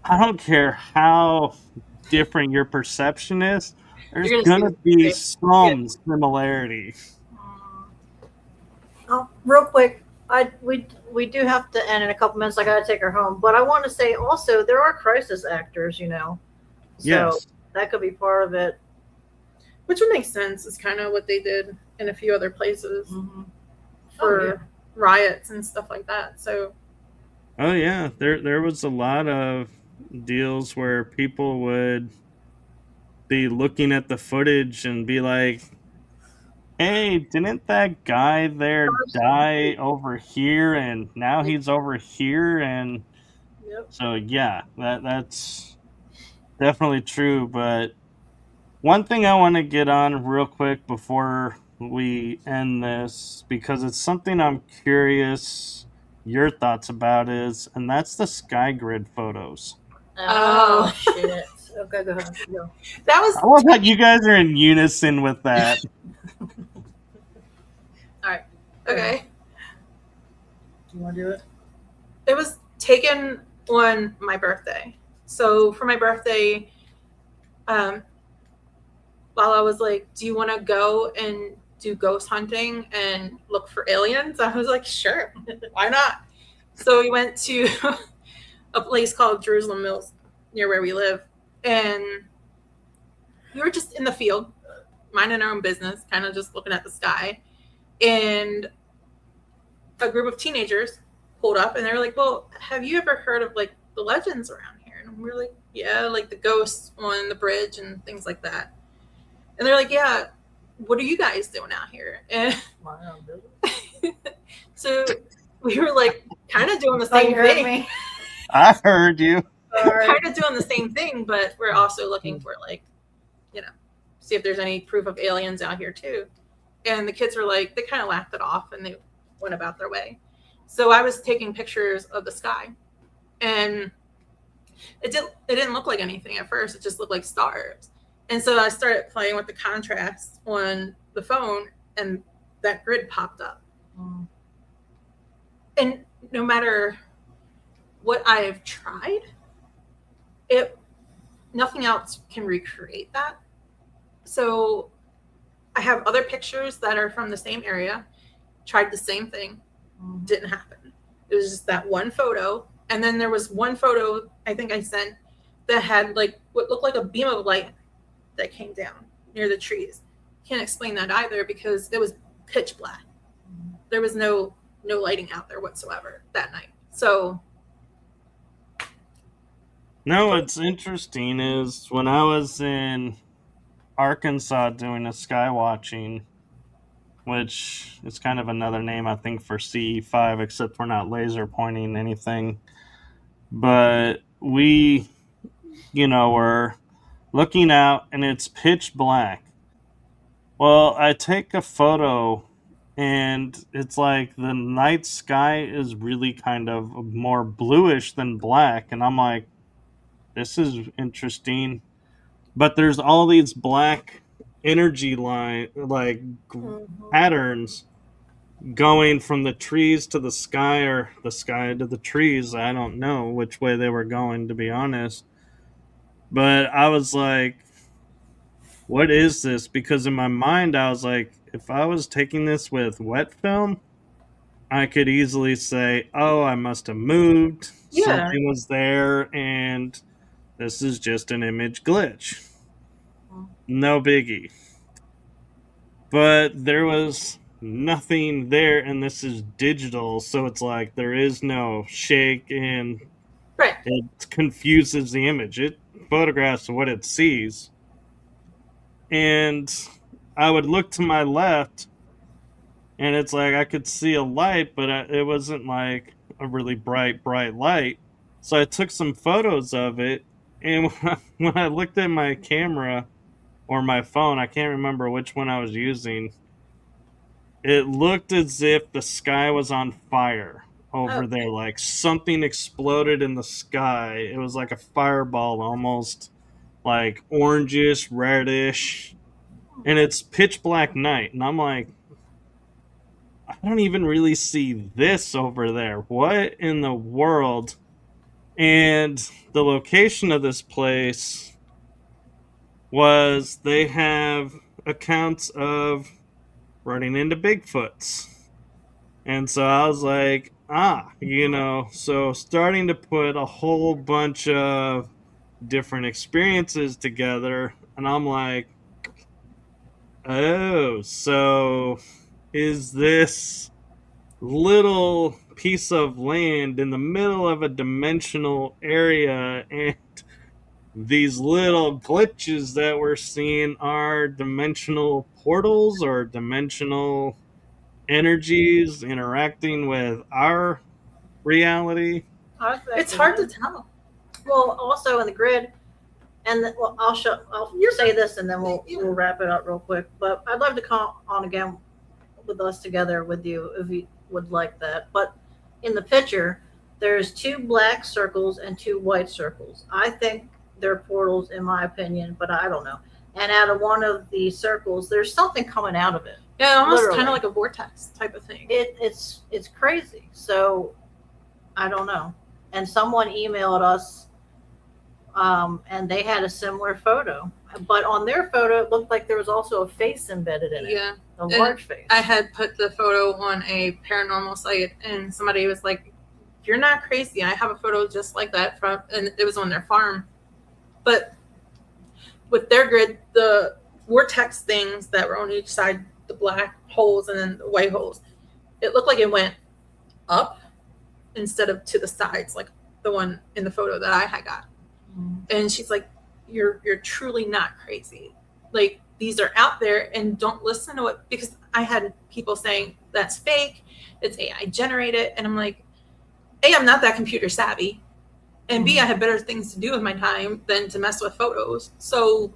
I don't care how different your perception is, there's You're gonna gonna see be the same. some similarity. Oh, real quick, we do have to end in a couple minutes. I gotta take her home, but I want to say also there are crisis actors, so Yes. that could be part of it. Which would make sense. Is kind of what they did in a few other places for riots and stuff like that. So, Oh yeah, there was a lot of deals where people would be looking at the footage and be like, hey, didn't that guy there die over here and now he's over here? And Yep. so yeah, that's definitely true. But one thing I want to get on real quick before we end this, because it's something I'm curious your thoughts about, and that's the sky grid photos. Oh. Shit. Okay, go ahead. Go. that was I love how you guys are in unison with that. okay. You want to do it? It was taken on my birthday. So for my birthday, Lala was like, "Do you want to go and do ghost hunting and look for aliens?" I was like, "Sure, why not?" So we went to a place called Jerusalem Mills near where we live, and we were just in the field, minding our own business, kind of just looking at the sky, and a group of teenagers pulled up, and they were like, "Well, have you ever heard of like the legends around here?" And we were like, "Yeah, like the ghosts on the bridge and things like that." And they're like, "Yeah, what are you guys doing out here?" And so we were like, kind of doing the same thing. I heard you. Kind of doing the same thing, but we're also looking for like, see if there's any proof of aliens out here too. And the kids were like, they kind of laughed it off and they went about their way. So I was taking pictures of the sky, and it didn't look like anything at first. It just looked like stars. And so I started playing with the contrast on the phone, and that grid popped up. And no matter what I've tried, nothing else can recreate that. So I have other pictures that are from the same area, tried the same thing, didn't happen. It was just that one photo. And then there was one photo I think I sent that had like what looked like a beam of light that came down near the trees. Can't explain that either because it was pitch black. There was no lighting out there whatsoever that night. So no, what's interesting is when I was in Arkansas doing a sky watching, which is kind of another name I think for CE5, except we're not laser pointing anything. But we, were looking out and it's pitch black. Well, I take a photo and it's like the night sky is really kind of more bluish than black. And I'm like, this is interesting. But there's all these black energy patterns going from the trees to the sky, or the sky to the trees. I don't know which way they were going, to be honest. But I was like, what is this? Because in my mind, I was like, if I was taking this with wet film, I could easily say, oh, I must have moved. Yeah. Something was there, and this is just an image glitch. No biggie. But there was nothing there, and this is digital, so it's like there is no shake, and it confuses the image. It photographs what it sees. And I would look to my left, and it's like I could see a light, but it wasn't like a really bright light. So I took some photos of it, and when I looked at my camera or my phone, I can't remember which one I was using. It looked as if the sky was on fire over Oh. there, like something exploded in the sky. It was like a fireball, almost like orangish, reddish, and it's pitch black night. And I'm like, I don't even really see this over there. What in the world? And the location of this place was they have accounts of running into Bigfoots. And so I was like, so starting to put a whole bunch of different experiences together. And I'm like, oh, so is this little piece of land in the middle of a dimensional area, and these little glitches that we're seeing are dimensional portals or dimensional energies interacting with our reality? It's hard to tell. Well, also in the grid, and well, I'll say this, and then we'll wrap it up real quick. But I'd love to come on again with us together with you if you would like that. But in the picture, there's 2 black circles and 2 white circles. I think they're portals, in my opinion, but I don't know. And out of one of the circles, there's something coming out of it. Yeah, almost Literally. kind of like a vortex type of thing. It's crazy. So I don't know. And someone emailed us, and they had a similar photo, but on their photo, it looked like there was also a face embedded in it. Yeah, a large face. I had put the photo on a paranormal site, and somebody was like, "You're not crazy. I have a photo just like that from," and it was on their farm. But with their grid, the vortex things that were on each side, the black holes and then the white holes, it looked like it went up instead of to the sides, like the one in the photo that I had got. And she's like, you're truly not crazy. Like, these are out there, and don't listen to it, because I had people saying that's fake, it's AI generated, and I'm like, A, I'm not that computer savvy, and B, I have better things to do with my time than to mess with photos. So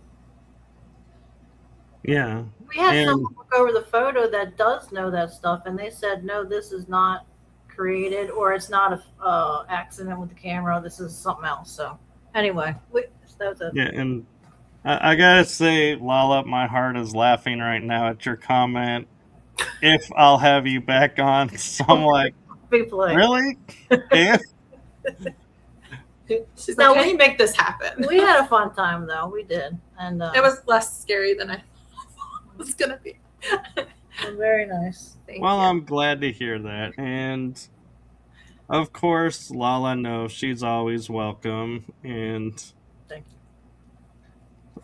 yeah, we had someone look over the photo that does know that stuff, and they said, no, this is not created, or it's not a accident with the camera, this is something else. So anyway, that was it. Yeah, and I gotta say, Lala, my heart is laughing right now at your comment. If I'll have you back on, so I'm like, really? If? She's like, can you make this happen? We had a fun time, though. We did, and it was less scary than I thought it was gonna be. Very nice. Thank well, you. I'm glad to hear that, and of course, Lala knows she's always welcome, and thank you.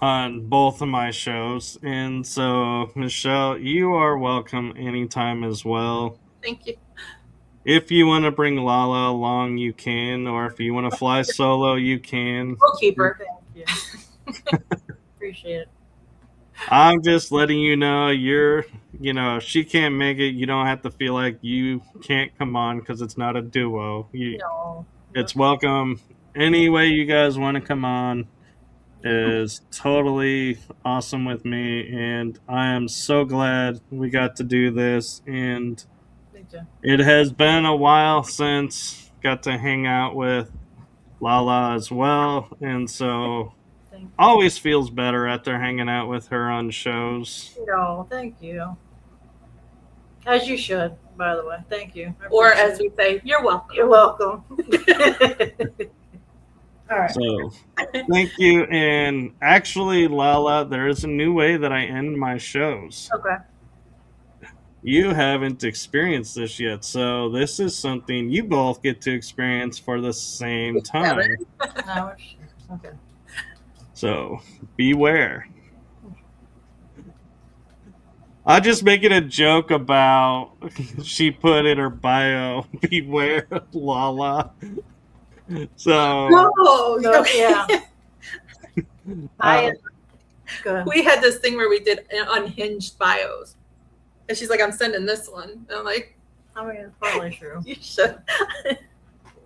On both of my shows. And so, Michelle, you are welcome anytime as well. Thank you. If you want to bring Lala along, you can, or if you want to fly solo, you can. We'll keep her. Thank you. Appreciate it. I'm just letting you know if she can't make it, you don't have to feel like you can't come on, because it's not a duo. It's welcome. Any way you guys want to come on is totally awesome with me, and I am so glad we got to do this. And it has been a while since got to hang out with Lala as well, and so always feels better after hanging out with her on shows. No, thank you. As you should, by the way. Thank you. Or as we say, you're welcome. You're welcome. All right. So, thank you. And actually, Lala, there is a new way that I end my shows. Okay. You haven't experienced this yet, so this is something you both get to experience for the same time. Okay. So, beware. I just make it a joke about she put in her bio, beware Lala. So no, yeah. We had this thing where we did unhinged bios. And she's like, I'm sending this one. And I'm like, I mean, it's probably true. you should.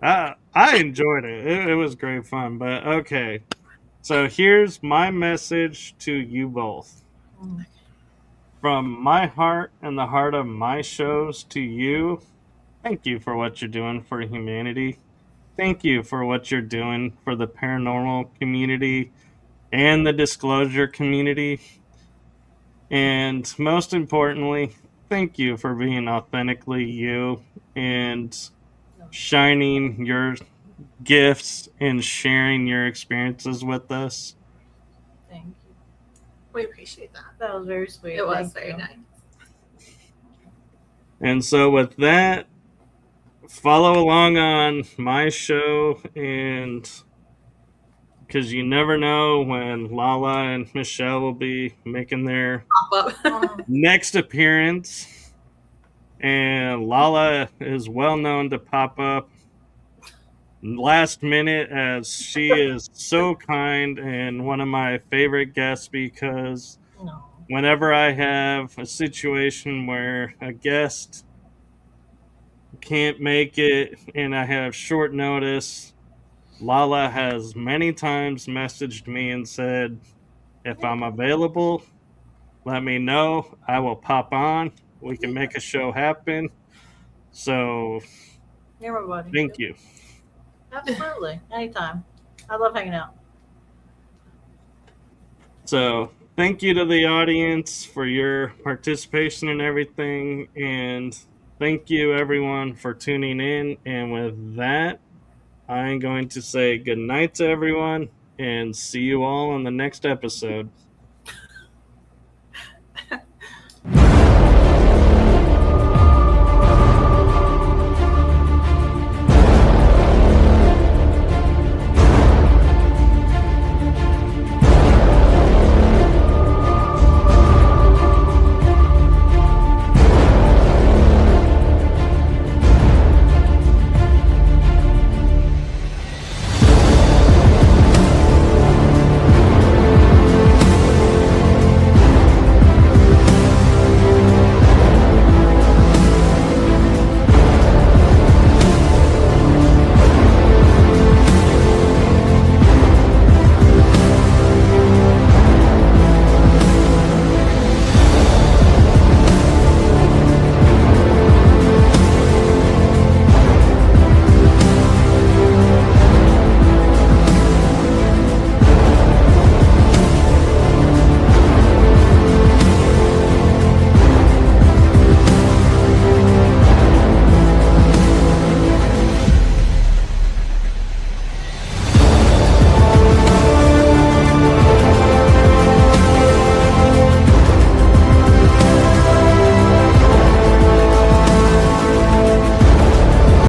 I enjoyed it. It was great fun. But okay. So here's my message to you both. Mm. From my heart and the heart of my shows to you, thank you for what you're doing for humanity. Thank you for what you're doing for the paranormal community and the disclosure community. And most importantly, thank you for being authentically you and shining your gifts and sharing your experiences with us. Thank you. We appreciate that. That was very sweet. It was Thank very you. nice. And so, with that, follow along on my show, and because you never know when Lala and Michelle will be making their Pop up. next appearance. And Lala is well known to pop up last minute, as she is so kind and one of my favorite guests, because No. whenever I have a situation where a guest can't make it and I have short notice, Lala has many times messaged me and said, if I'm available, let me know. I will pop on. We can make a show happen. So, You're my buddy. thank you. Absolutely. Anytime. I love hanging out. So, thank you to the audience for your participation and everything. And thank you, everyone, for tuning in. And with that, I'm going to say good night to everyone and see you all on the next episode.